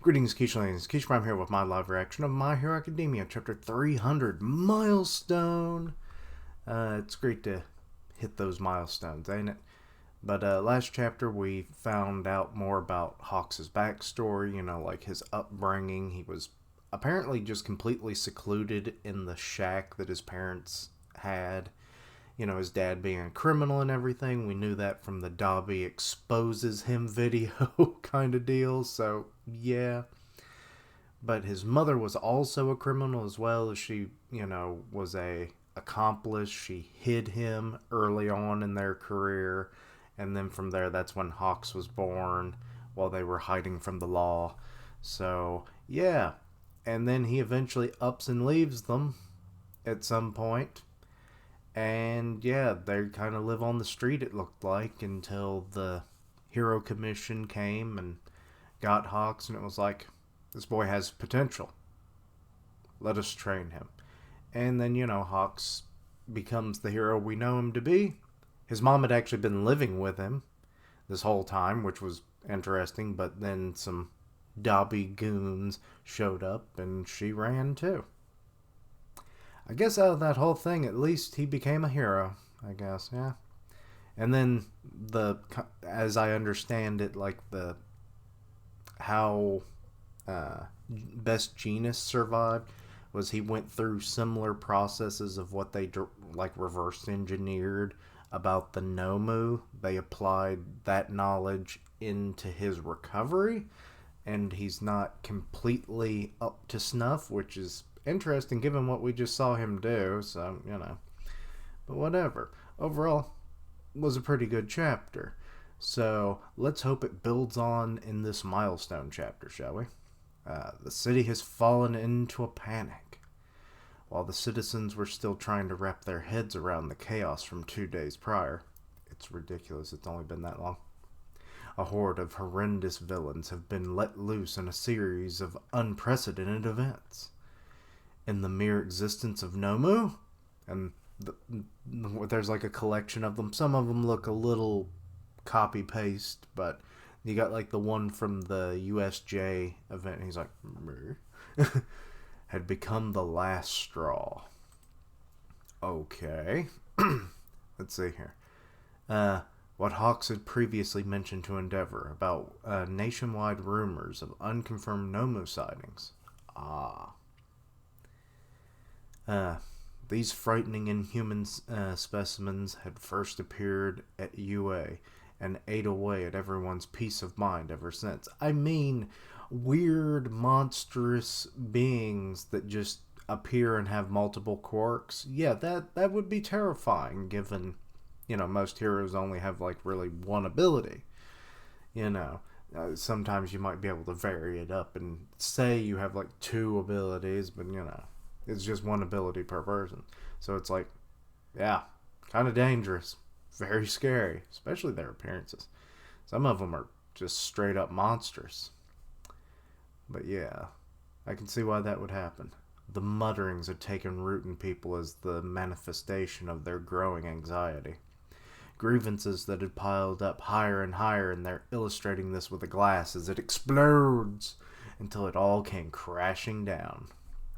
Greetings, Keishlings. Keish Prime here with my live reaction of My Hero Academia, Chapter 300, Milestone. It's great to hit those milestones, ain't it? But last chapter we found out more about Hawks' backstory, like his upbringing. He was apparently just completely secluded in the shack that his parents had. His dad being a criminal and everything. We knew that from the Dobby exposes him video kind of deal, so yeah. But his mother was also a criminal as well. As she, was a accomplice. She hid him early on in their career, and then from there, that's when Hawks was born while they were hiding from the law. So yeah, and then he eventually ups and leaves them at some point. And yeah, they kind of live on the street, it looked like, until the Hero Commission came and got Hawks, and it was like, this boy has potential. Let us train him. And then, Hawks becomes the hero we know him to be. His mom had actually been living with him this whole time, which was interesting, but then some Dobby goons showed up and she ran too. I guess out of that whole thing, at least he became a hero, I guess, yeah. And then as I understand it, like how Best Genus survived was he went through similar processes of what they reverse engineered about the Nomu. They applied that knowledge into his recovery, and he's not completely up to snuff, which is interesting given what we just saw him do, so, But whatever. Overall, was a pretty good chapter. So, let's hope it builds on in this milestone chapter, shall we? The city has fallen into a panic. While the citizens were still trying to wrap their heads around the chaos from 2 days prior. It's ridiculous, it's only been that long. A horde of horrendous villains have been let loose in a series of unprecedented events. In the mere existence of Nomu, and there's like a collection of them. Some of them look a little copy-paste, but you got like the one from the USJ event, and he's like, had become the last straw. Okay. Let's see here. What Hawks had previously mentioned to Endeavor about nationwide rumors of unconfirmed Nomu sightings. These frightening inhuman specimens had first appeared at UA and ate away at everyone's peace of mind ever since. I mean, weird, monstrous beings that just appear and have multiple quirks. Yeah, that would be terrifying, given, most heroes only have, really one ability. Sometimes you might be able to vary it up and say you have, 2 abilities, but, it's just one ability per person. So it's like, yeah, kind of dangerous. Very scary, especially their appearances. Some of them are just straight up monstrous. But yeah, I can see why that would happen. The mutterings had taken root in people as the manifestation of their growing anxiety. Grievances that had piled up higher and higher, and they're illustrating this with a glass as it explodes until it all came crashing down.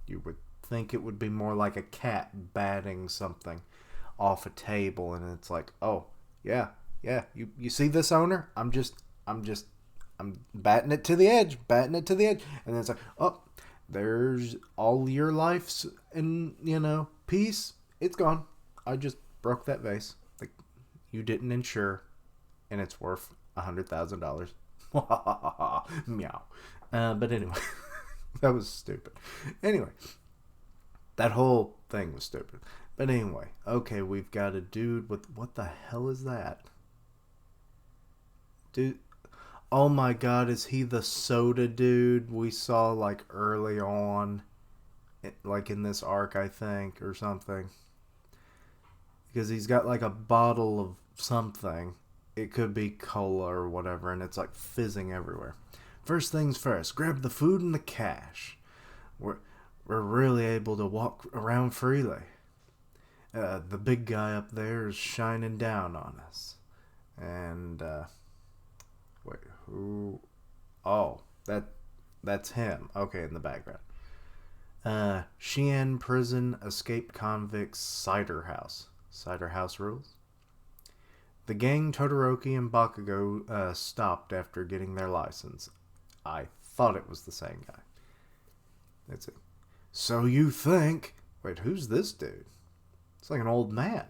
You would think it would be more like a cat batting something off a table, and it's like, oh yeah, you see this, owner? I'm batting it to the edge, and then it's like, oh, there's all your life's in peace. It's gone. I just broke that vase. Like, you didn't insure, and it's worth $100,000. Meow. But anyway, that was stupid. Anyway. That whole thing was stupid. But anyway, okay, we've got a dude with... What the hell is that? Dude... Oh my god, is he the soda dude we saw, early on? In this arc, I think, or something. Because he's got, a bottle of something. It could be cola or whatever, and it's, fizzing everywhere. First things first, grab the food and the cash. We're really able to walk around freely. The big guy up there is shining down on us. And, wait, who? Oh, That's him. Okay, in the background. Xi'an prison, escaped convicts, cider house. Cider house rules. The gang Todoroki and Bakugo stopped after getting their license. I thought it was the same guy. Let's see. So you think... Wait, who's this dude? It's like an old man.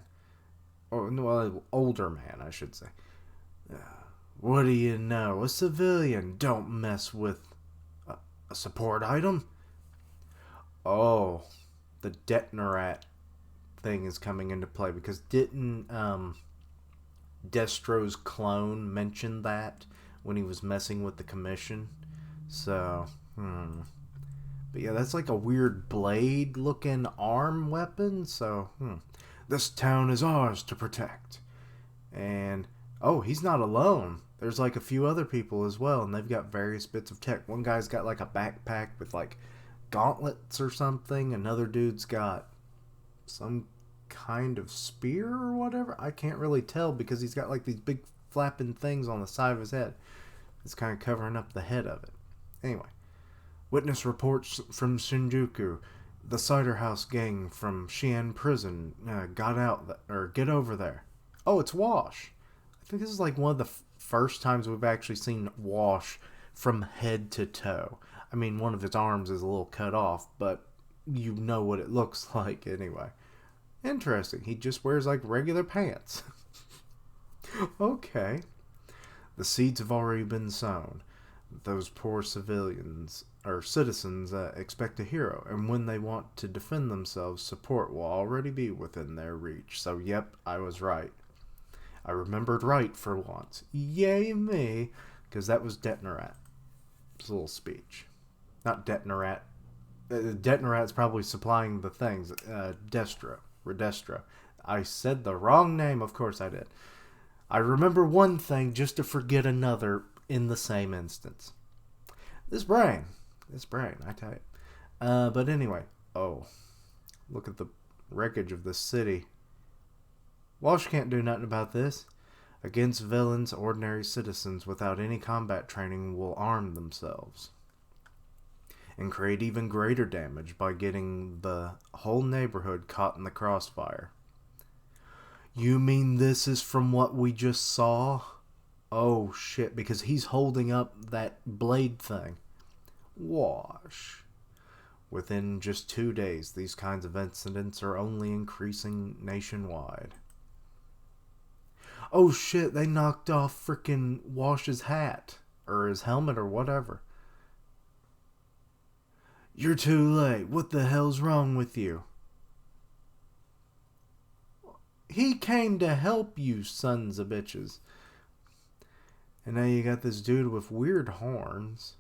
Or, well, older man, I should say. What do you know? A civilian. Don't mess with a support item. Oh, the Detnerat thing is coming into play because didn't Destro's clone mention that when he was messing with the commission? So, But yeah, that's like a weird blade-looking arm weapon. So, this town is ours to protect. And, oh, he's not alone. There's like a few other people as well, and they've got various bits of tech. One guy's got like a backpack with like gauntlets or something. Another dude's got some kind of spear or whatever. I can't really tell because he's got like these big flapping things on the side of his head. It's kind of covering up the head of it. Anyway, witness reports from Shinjuku. The cider house gang from Xi'an prison got out or get over there. Oh, it's Wash. I think this is like one of the first times we've actually seen Wash from head to toe. I mean, one of his arms is a little cut off, but you know what it looks like anyway. Interesting. He just wears like regular pants. Okay. The seeds have already been sown. Those poor civilians or citizens expect a hero, and when they want to defend themselves, support will already be within their reach. So, yep, I was right. I remembered right for once. Yay me! Because that was Detnerat's little speech. Not Detnerat. Detnerat's probably supplying the things. Redestro. I said the wrong name, of course I did. I remember one thing just to forget another in the same instance. This brain, I tell you. But anyway, look at the wreckage of this city. Walsh can't do nothing about this. Against villains, ordinary citizens without any combat training will arm themselves and create even greater damage by getting the whole neighborhood caught in the crossfire. You mean this is from what we just saw? Oh shit, because he's holding up that blade thing. Wash. Within just 2 days, these kinds of incidents are only increasing nationwide. Oh shit, they knocked off frickin' Wash's hat. Or his helmet or whatever. You're too late. What the hell's wrong with you? He came to help you, sons of bitches. And now you got this dude with weird horns.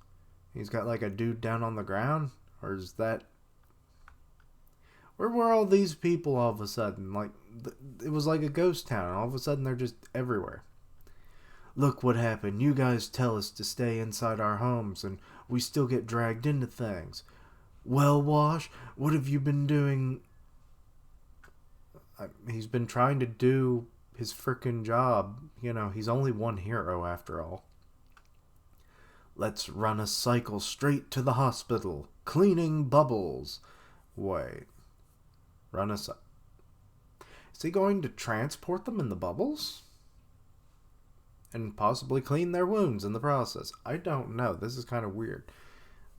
He's got like a dude down on the ground. Or is that... Where were all these people all of a sudden? Like, it was like a ghost town. All of a sudden they're just everywhere. Look what happened. You guys tell us to stay inside our homes and we still get dragged into things. Well, Wash, what have you been doing? He's been trying to do his frickin' job. You know, he's only one hero after all. Let's run a cycle straight to the hospital. Cleaning bubbles. Wait. Run a cycle. Is he going to transport them in the bubbles? And possibly clean their wounds in the process? I don't know. This is kind of weird.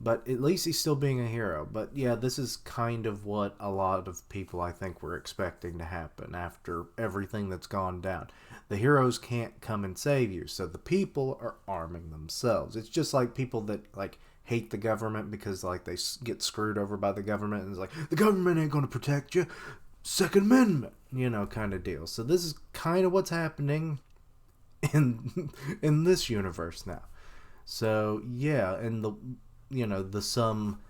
But at least he's still being a hero. But yeah, this is kind of what a lot of people I think were expecting to happen after everything that's gone down. The heroes can't come and save you, so the people are arming themselves. It's just like people that like hate the government because like they get screwed over by the government and it's like, the government ain't going to protect you. Second Amendment, kind of deal. So this is kind of what's happening in this universe now. So yeah, and the some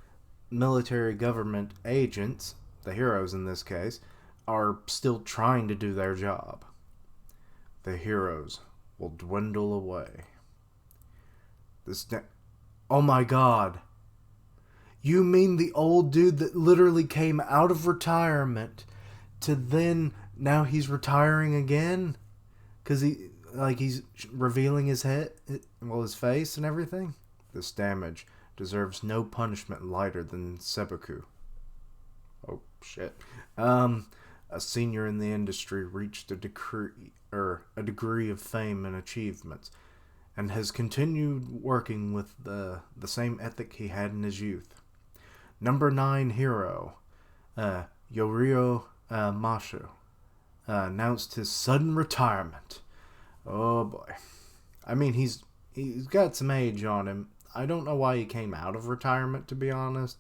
military government agents, the heroes in this case, are still trying to do their job. The heroes will dwindle away. Oh my god. You mean the old dude that literally came out of retirement to then now he's retiring again? Because he's revealing his head, his face and everything? This damage deserves no punishment lighter than seppuku. Oh, shit. A senior in the industry reached a degree of fame and achievements, and has continued working with the same ethic he had in his youth. Number 9 hero, Yorio Mashu, announced his sudden retirement. Oh boy. I mean, he's got some age on him. I don't know why he came out of retirement, to be honest,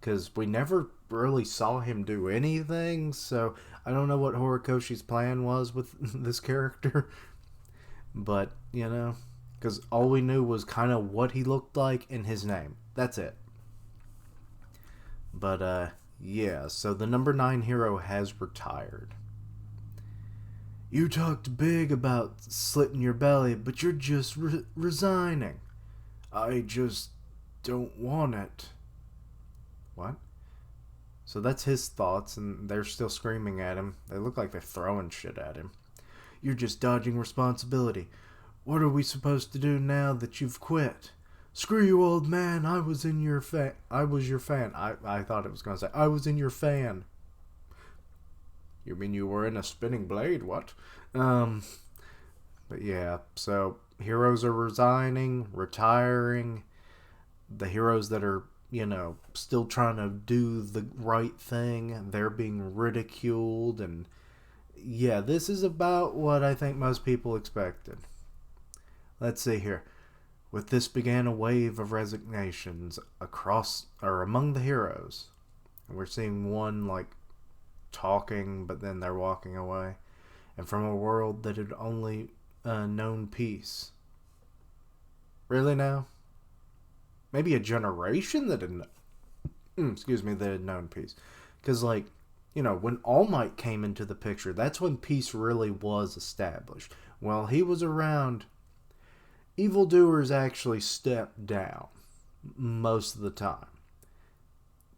because we never really saw him do anything, so I don't know what Horikoshi's plan was with this character. But, you know, because all we knew was kind of what he looked like and his name. That's it. But, yeah, so the number 9 hero has retired. You talked big about slitting your belly, but you're just resigning. I just don't want it. What? So that's his thoughts, and they're still screaming at him. They look like they're throwing shit at him. You're just dodging responsibility. What are we supposed to do now that you've quit? Screw you, old man. I was your fan. I thought it was going to say, I was in your fan. You mean you were in a spinning blade? What? But yeah, so heroes are resigning, retiring. The heroes that are, you know, still trying to do the right thing, they're being ridiculed. And yeah, this is about what I think most people expected. Let's see here. With this began a wave of resignations among the heroes. We're seeing one like talking, but then they're walking away, and from a world that had only known peace. Really now? Maybe a generation that had that had known peace. Because, like, you know, when All Might came into the picture, that's when peace really was established. While he was around, evildoers actually stepped down most of the time.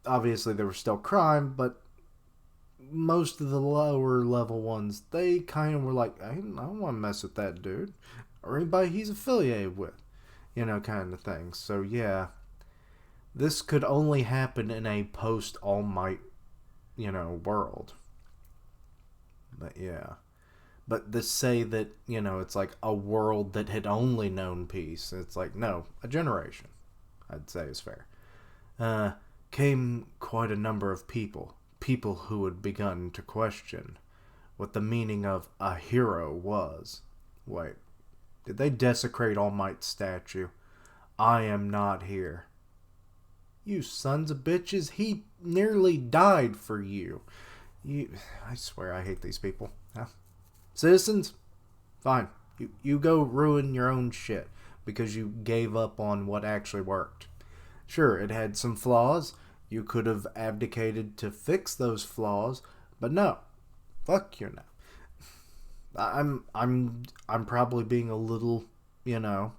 Obviously, there was still crime, but most of the lower level ones, they kind of were like, I don't want to mess with that dude or anybody he's affiliated with, you know, kind of thing. So yeah, this could only happen in a post All Might, you know, world. But yeah, but to say that, you know, it's like a world that had only known peace, it's like, no, a generation, I'd say is fair. Came quite a number of people who had begun to question what the meaning of a hero was. Wait, did they desecrate All Might's statue? I am not here. You sons of bitches, he nearly died for you. I swear I hate these people. Huh? Citizens, fine. You go ruin your own shit because you gave up on what actually worked. Sure, it had some flaws. You could have abdicated to fix those flaws, but no. Fuck you now. I'm probably being a little, you know,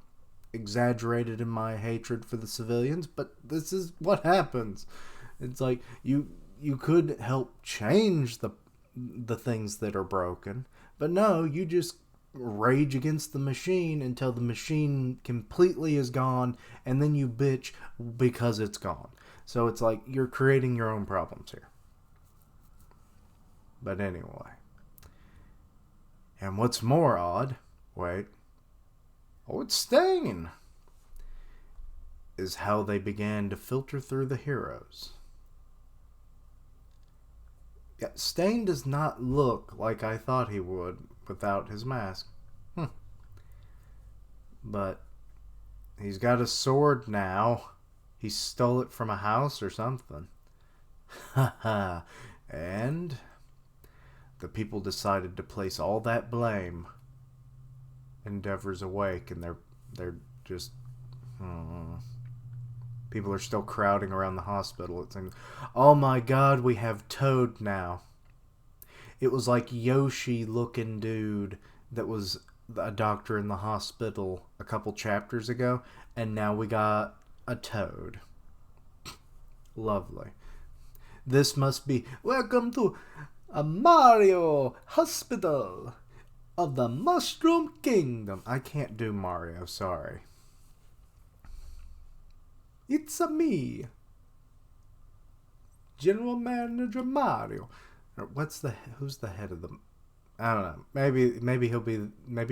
exaggerated in my hatred for the civilians, but this is what happens. It's like you could help change the things that are broken, but no, you just rage against the machine until the machine completely is gone, and then you bitch because it's gone. So it's like you're creating your own problems here. But anyway. And what's more odd, wait, it's Stain, is how they began to filter through the heroes. Yeah, Stain does not look like I thought he would without his mask. But he's got a sword now. He stole it from a house or something. Haha. And the people decided to place all that blame. Endeavor's awake, and they're just people are still crowding around the hospital. It seems. Oh my God, we have Toad now. It was like Yoshi looking dude that was a doctor in the hospital a couple chapters ago, and now we got a Toad. Lovely. This must be welcome to a Mario Hospital of the Mushroom Kingdom. I can't do Mario, sorry. It's a me, General Manager Mario. Or who's the head of the? I don't know. Maybe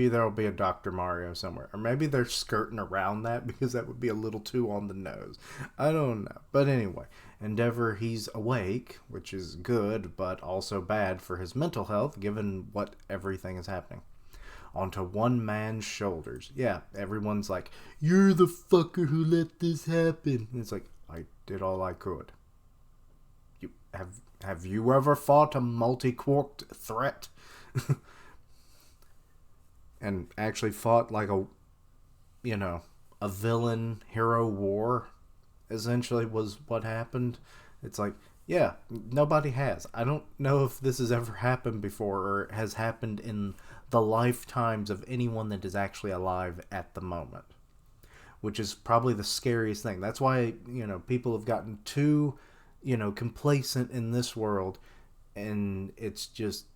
there'll be a Dr. Mario somewhere, or maybe they're skirting around that because that would be a little too on the nose. I don't know. But anyway, Endeavor, he's awake, which is good, but also bad for his mental health given what everything is happening. Onto one man's shoulders. Yeah, everyone's like, "You're the fucker who let this happen." And it's like, I did all I could. You have you ever fought a multi-quarked threat? And actually fought like a villain hero war, essentially, was what happened. It's like, yeah, nobody has. I don't know if this has ever happened before or has happened in the lifetimes of anyone that is actually alive at the moment, which is probably the scariest thing. That's why, people have gotten too, complacent in this world, and it's just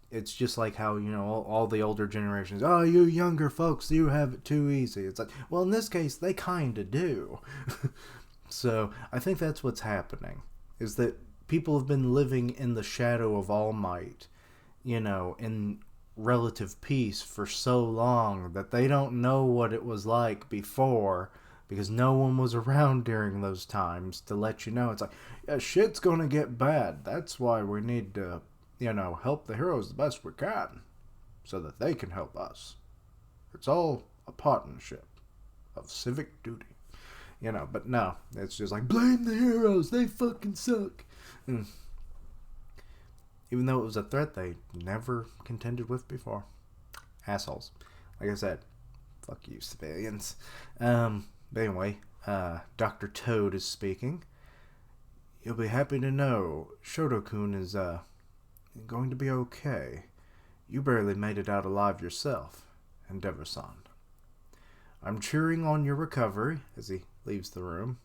like how, all the older generations, "Oh, you younger folks, you have it too easy." It's like, well, in this case, they kind of do. So I think that's what's happening, is that people have been living in the shadow of All Might, in relative peace for so long that they don't know what it was like before, because no one was around during those times to let you know. It's like, yeah, shit's gonna get bad. That's why we need to, help the heroes the best we can, so that they can help us. It's all a partnership of civic duty. But no, it's just like, blame the heroes, they fucking suck. Even though it was a threat they never contended with before. Assholes. Like I said, fuck you, civilians. But anyway, Dr. Toad is speaking. You'll be happy to know Shoto-kun is going to be okay. You barely made it out alive yourself, Endeavor-san. I'm cheering on your recovery, as he leaves the room.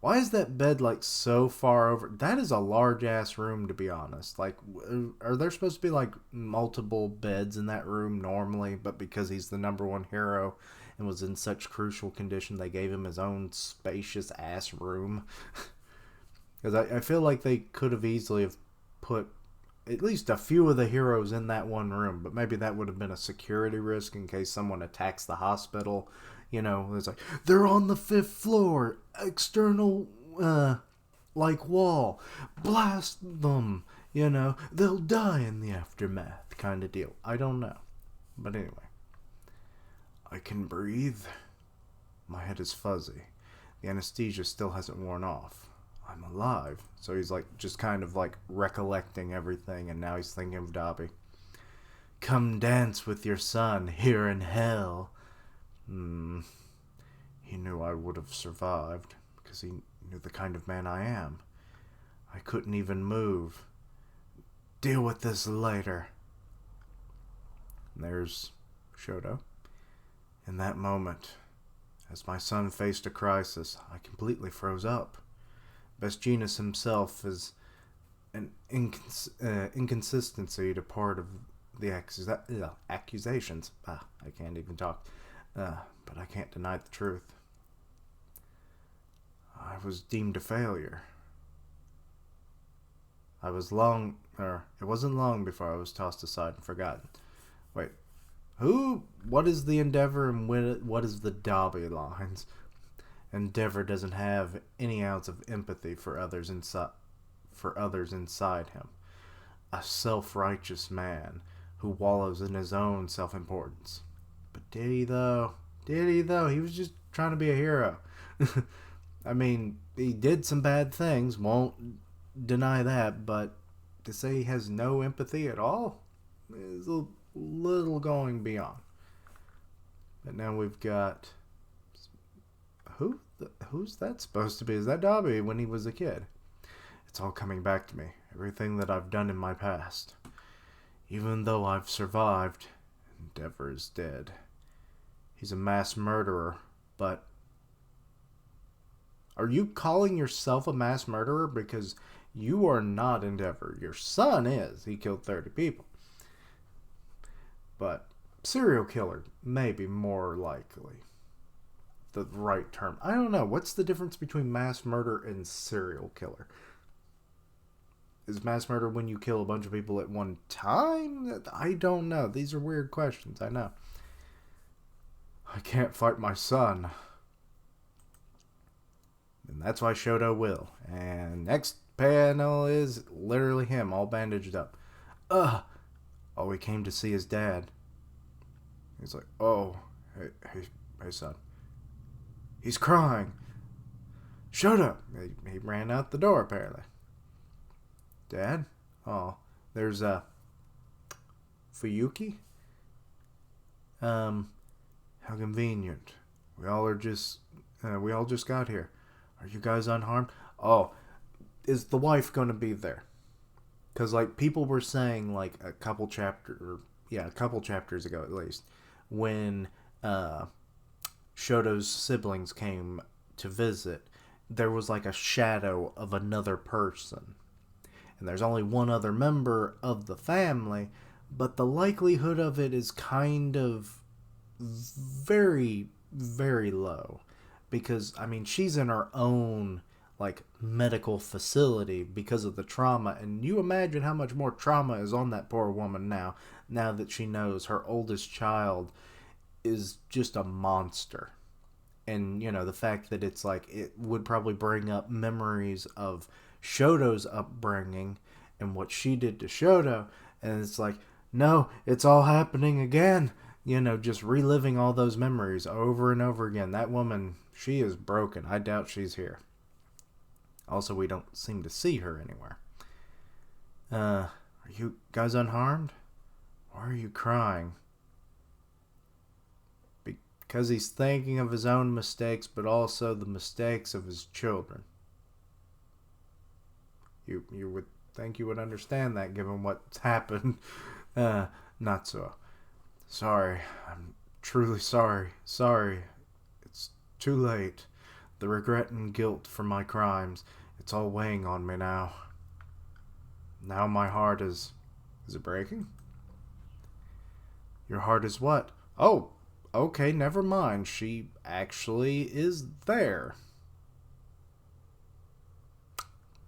Why is that bed so far over? That is a large ass room, to be honest. Are there supposed to be multiple beds in that room normally? But because he's the number one hero and was in such crucial condition, they gave him his own spacious ass room. Because I feel like they could have easily have put at least a few of the heroes in that one room, but maybe that would have been a security risk in case someone attacks the hospital. It's like, they're on the 5th floor, external, wall, blast them, they'll die in the aftermath, kind of deal. I don't know. But anyway. I can breathe. My head is fuzzy. The anesthesia still hasn't worn off. I'm alive. So he's just kind of recollecting everything, and now he's thinking of Dobby. Come dance with your son here in hell. He knew I would have survived, because he knew the kind of man I am. I couldn't even move. Deal with this later. And there's Shoto. In that moment, as my son faced a crisis, I completely froze up. Best Genus himself is an inconsistency to part of the accusations. I can't even talk. But I can't deny the truth. I was deemed a failure. It wasn't long before I was tossed aside and forgotten. Wait, what is the Endeavor and what is the Dobby lines? Endeavor doesn't have any ounce of empathy for others inside him. A self-righteous man who wallows in his own self-importance. But did he though? He was just trying to be a hero. I mean, he did some bad things, won't deny that, but to say he has no empathy at all is a little going beyond. But now we've got... Who's that supposed to be? Is that Dobby when he was a kid? It's all coming back to me. Everything that I've done in my past. Even though I've survived, Endeavor is dead. He's a mass murderer, but... Are you calling yourself a mass murderer? Because you are not Endeavor. Your son is. He killed 30 people. But serial killer, maybe more likely. the right term. I don't know. What's the difference between mass murder and serial killer? Is mass murder when you kill a bunch of people at one time? I don't know. These are weird questions, I know. I can't fight my son. And that's why Shoto will. And next panel is literally him, all bandaged up. Oh, he came to see his dad. He's like, oh, hey, son. He's crying. Shoto! He ran out the door, apparently. Dad? Oh, there's Fuyuki? How convenient. We all just got here. Are you guys unharmed? Oh, is the wife going to be there? Because, like, people were saying, like, a couple chapters ago at least, when Shoto's siblings came to visit, there was, like, a shadow of another person. And there's only one other member of the family, but the likelihood of it is kind of very, very low. Because, I mean, she's in her own, like, medical facility because of the trauma. And you imagine how much more trauma is on that poor woman now that she knows her oldest child is just a monster. And, you know, the fact that it's like, it would probably bring up memories of Shoto's upbringing and what she did to Shoto, and it's like, no, it's all happening again. You know, just reliving all those memories over and over again. That woman, she is broken. I doubt she's here. Also, we don't seem to see her anywhere. Are you guys unharmed? Why are you crying? Because he's thinking of his own mistakes, but also the mistakes of his children. You would think you would understand that given what's happened. Not so. Sorry. I'm truly sorry. Sorry. It's too late. The regret and guilt for my crimes, it's all weighing on me now. Now my heart is it breaking? Your heart is what? Oh, okay, never mind. She actually is there.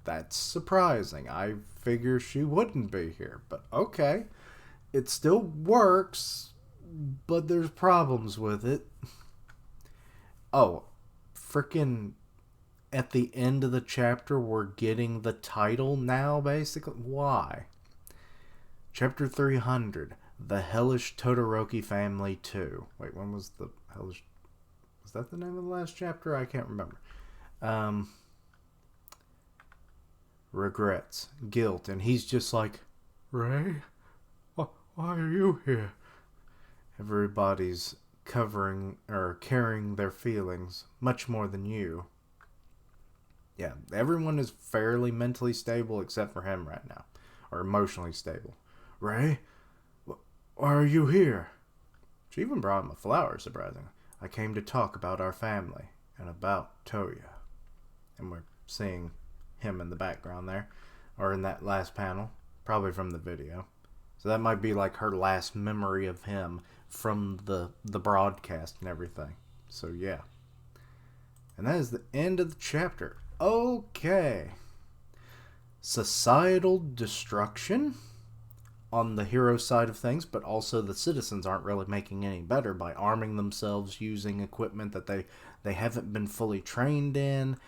That's surprising. I figure she wouldn't be here, but okay. It still works, but there's problems with it. Oh, frickin' at the end of the chapter, we're getting the title now, basically. Why? Chapter 300, The Hellish Todoroki Family 2. Wait, when was the Hellish... Was that the name of the last chapter? I can't remember. Regrets, guilt, and he's just like, Ray? Why are you here? Everybody's covering or carrying their feelings much more than you. Yeah, everyone is fairly mentally stable except for him right now. Or emotionally stable. Ray? Why are you here? She even brought him a flower, surprisingly. I came to talk about our family and about Toya. And we're seeing him in the background there. Or in that last panel. Probably from the video. So that might be like her last memory of him from the broadcast and everything. So yeah. And that is the end of the chapter. Okay. Societal destruction on the hero side of things, but also the citizens aren't really making any better by arming themselves using equipment that they haven't been fully trained in.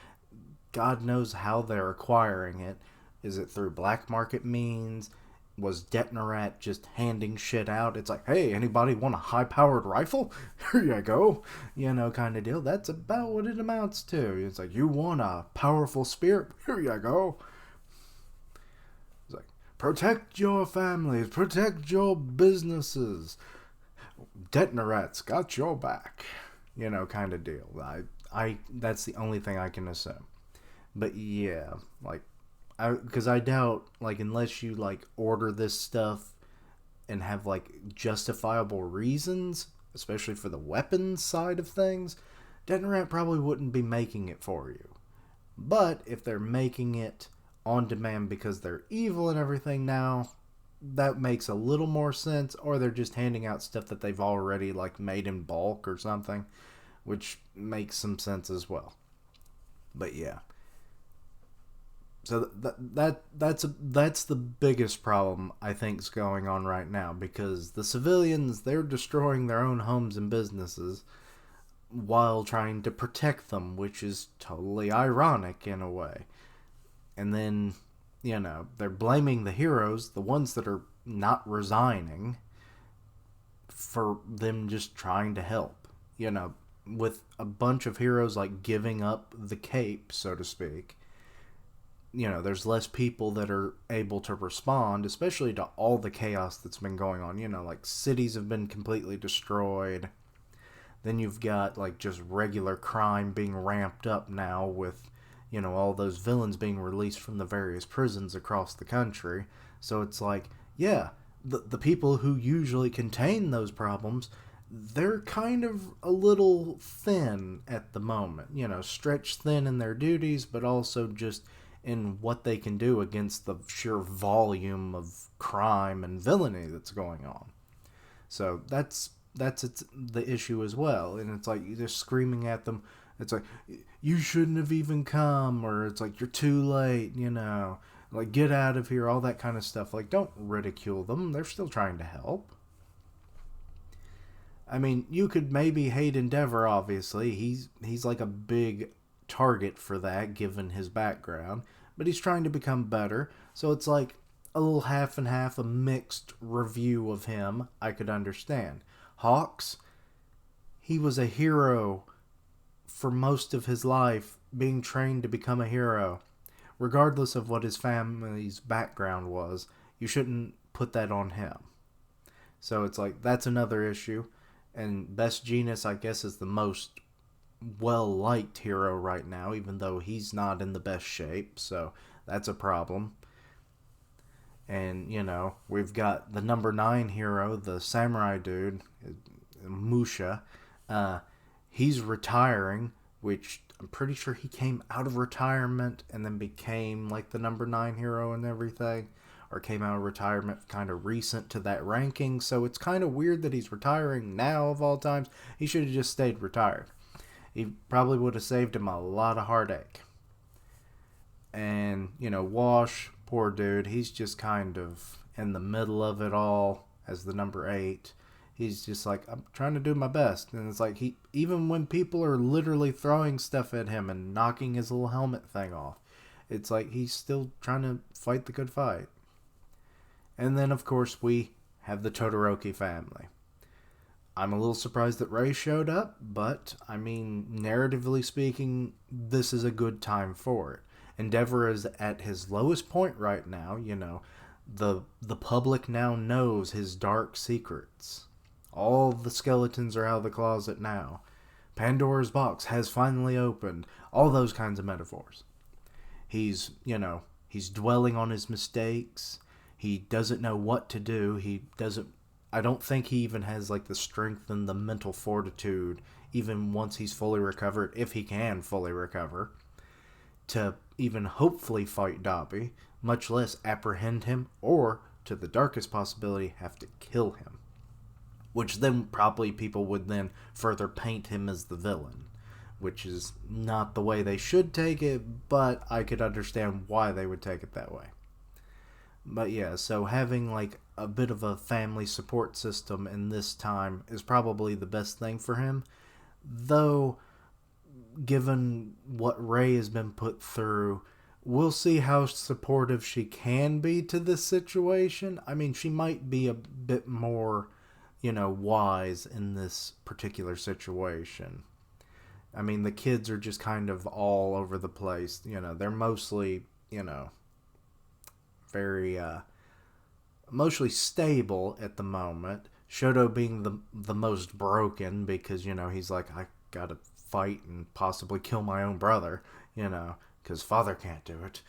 God knows how they're acquiring it. Is it through black market means? Was Detnerat just handing shit out? It's like, hey, anybody want a high-powered rifle? Here you go. You know, kind of deal. That's about what it amounts to. It's like, you want a powerful spear? Here you go. It's like, protect your families. Protect your businesses. Detnerat's got your back. You know, kind of deal. That's the only thing I can assume. But yeah, like, because I doubt, like, unless you, like, order this stuff and have, like, justifiable reasons, especially for the weapons side of things, Detnerat probably wouldn't be making it for you. But if they're making it on demand because they're evil and everything now, that makes a little more sense, or they're just handing out stuff that they've already, like, made in bulk or something. which makes some sense as well. But yeah. So that's the biggest problem I think is going on right now, because the civilians, they're destroying their own homes and businesses while trying to protect them, which is totally ironic in a way. And then, they're blaming the heroes, the ones that are not resigning, for them just trying to help. With a bunch of heroes like giving up the cape, so to speak, there's less people that are able to respond, especially to all the chaos that's been going on. Like cities have been completely destroyed. Then you've got like just regular crime being ramped up now with, all those villains being released from the various prisons across the country. So it's like, yeah, the people who usually contain those problems, they're kind of a little thin at the moment. Stretched thin in their duties, but also just in what they can do against the sheer volume of crime and villainy that's going on. So that's the issue as well. And it's like you're just screaming at them. It's like, you shouldn't have even come, or it's like, you're too late, like, get out of here, all that kind of stuff. Like, don't ridicule them. They're still trying to help. I mean, you could maybe hate Endeavor, obviously. He's like a big target for that, given his background. But he's trying to become better. So it's like a little half and half, a mixed review of him I could understand. Hawks, he was a hero for most of his life, being trained to become a hero. Regardless of what his family's background was, you shouldn't put that on him. So it's like, that's another issue. And Best Jeanist, I guess, is the most well-liked hero right now, even though he's not in the best shape, so that's a problem. And, we've got the number 9 hero, the samurai dude, Musha. He's retiring, which I'm pretty sure he came out of retirement and then became, like, the number 9 hero and everything. Or came out of retirement kind of recent to that ranking, so it's kind of weird that he's retiring now of all times. He should have just stayed retired. He probably would have saved him a lot of heartache. And, Wash, poor dude, he's just kind of in the middle of it all as the number 8. He's just like, I'm trying to do my best. And it's like, even when people are literally throwing stuff at him and knocking his little helmet thing off, it's like he's still trying to fight the good fight. And then, of course, we have the Todoroki family. I'm a little surprised that Ray showed up, but, I mean, narratively speaking, this is a good time for it. Endeavor is at his lowest point right now, The public now knows his dark secrets. All the skeletons are out of the closet now. Pandora's box has finally opened. All those kinds of metaphors. He's dwelling on his mistakes. He doesn't know what to do. I don't think he even has like the strength and the mental fortitude, even once he's fully recovered, if he can fully recover, to even hopefully fight Dabi, much less apprehend him, or, to the darkest possibility, have to kill him. Which then probably people would then further paint him as the villain, which is not the way they should take it, but I could understand why they would take it that way. But yeah, so having like a bit of a family support system in this time is probably the best thing for him. Though, given what Ray has been put through, we'll see how supportive she can be to this situation. I mean, she might be a bit more, wise in this particular situation. I mean, the kids are just kind of all over the place. They're mostly, very emotionally stable at the moment. Shoto being the most broken because, he's like, I gotta fight and possibly kill my own brother, because father can't do it,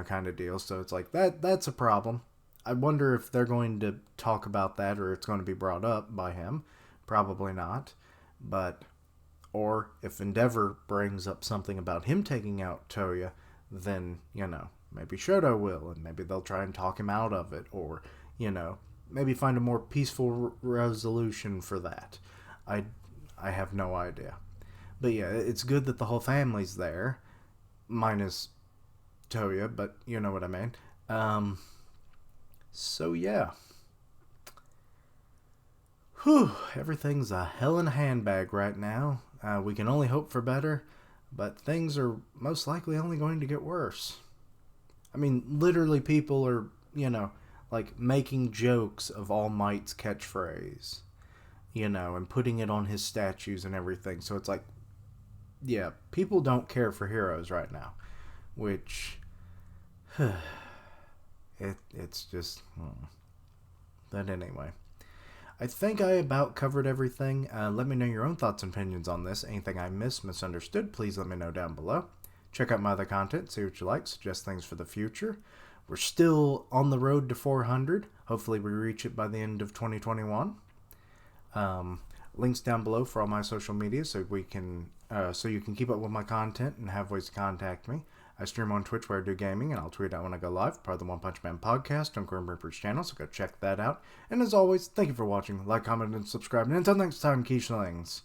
kind of deal. So it's like, that's a problem. I wonder if they're going to talk about that or it's going to be brought up by him. Probably not. Or if Endeavor brings up something about him taking out Toya, then, maybe Shoto will, and maybe they'll try and talk him out of it, or, maybe find a more peaceful resolution for that. I have no idea. But yeah, it's good that the whole family's there, minus Toya, but you know what I mean. Um, so yeah, whew, everything's a hell in a handbag right now. We can only hope for better, but things are most likely only going to get worse. I mean, literally, people are, like making jokes of All Might's catchphrase, and putting it on his statues and everything. So it's like, yeah, people don't care for heroes right now, which it's just. But anyway, I think I about covered everything. Let me know your own thoughts and opinions on this. Anything I missed, misunderstood, please let me know down below. Check out my other content, see what you like, suggest things for the future. We're still on the road to 400. Hopefully we reach it by the end of 2021. Links down below for all my social media so you can keep up with my content and have ways to contact me. I stream on Twitch where I do gaming, and I'll tweet out when I go live, part of the One Punch Man podcast on Grim Reaper's channel, so go check that out. And as always, thank you for watching. Like, comment, and subscribe. And until next time, Keishlings.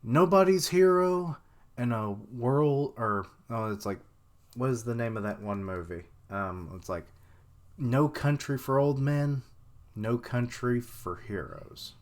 Nobody's hero in a world, it's like, what is the name of that one movie? It's like, No Country for Old Men, No Country for Heroes.